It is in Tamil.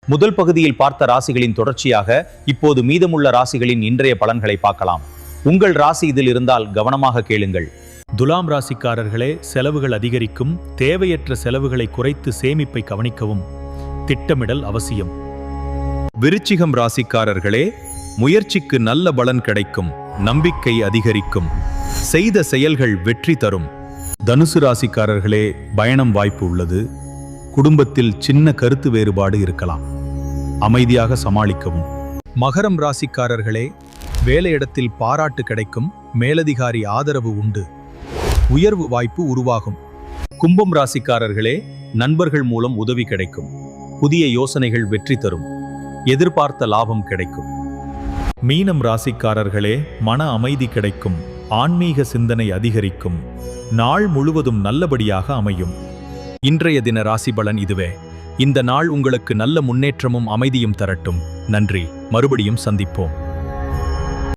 முதல் பகுதியில் பார்த்த ராசிகளின் தொடர்ச்சியாக இப்போது மீதமுள்ள ராசிகளின் இன்றைய பலன்களை பார்க்கலாம். உங்கள் ராசி இதில் இருந்தால் கவனமாக கேளுங்கள். துலாம் ராசிக்காரர்களே, செலவுகள் அதிகரிக்கும். தேவையற்ற செலவுகளை குறைத்து சேமிப்பை கவனிக்கவும். திட்டமிடல் அவசியம். விருச்சிகம் ராசிக்காரர்களே, முயற்சிக்கு நல்ல பலன் கிடைக்கும். நம்பிக்கை அதிகரிக்கும். செய்த செயல்கள் வெற்றி தரும். தனுசு ராசிக்காரர்களே, பயணம் வாய்ப்பு உள்ளது. குடும்பத்தில் சின்ன கருத்து வேறுபாடு இருக்கலாம். அமைதியாக சமாளிக்கவும். மகரம் ராசிக்காரர்களே, வேலையிடத்தில் பாராட்டு கிடைக்கும். மேலதிகாரி ஆதரவு உண்டு. உயர்வு வாய்ப்பு உருவாகும். கும்பம் ராசிக்காரர்களே, நண்பர்கள் மூலம் உதவி கிடைக்கும். புதிய யோசனைகள் வெற்றி தரும். எதிர்பார்த்த லாபம் கிடைக்கும். மீனம் ராசிக்காரர்களே, மன அமைதி கிடைக்கும். ஆன்மீக சிந்தனை அதிகரிக்கும். நாள் முழுவதும் நல்லபடியாக அமையும். இன்றைய தின ராசி பலன் இதுவே. இந்த நாள் உங்களுக்கு நல்ல முன்னேற்றமும் அமைதியும் தரட்டும். நன்றி. மறுபடியும் சந்திப்போம்.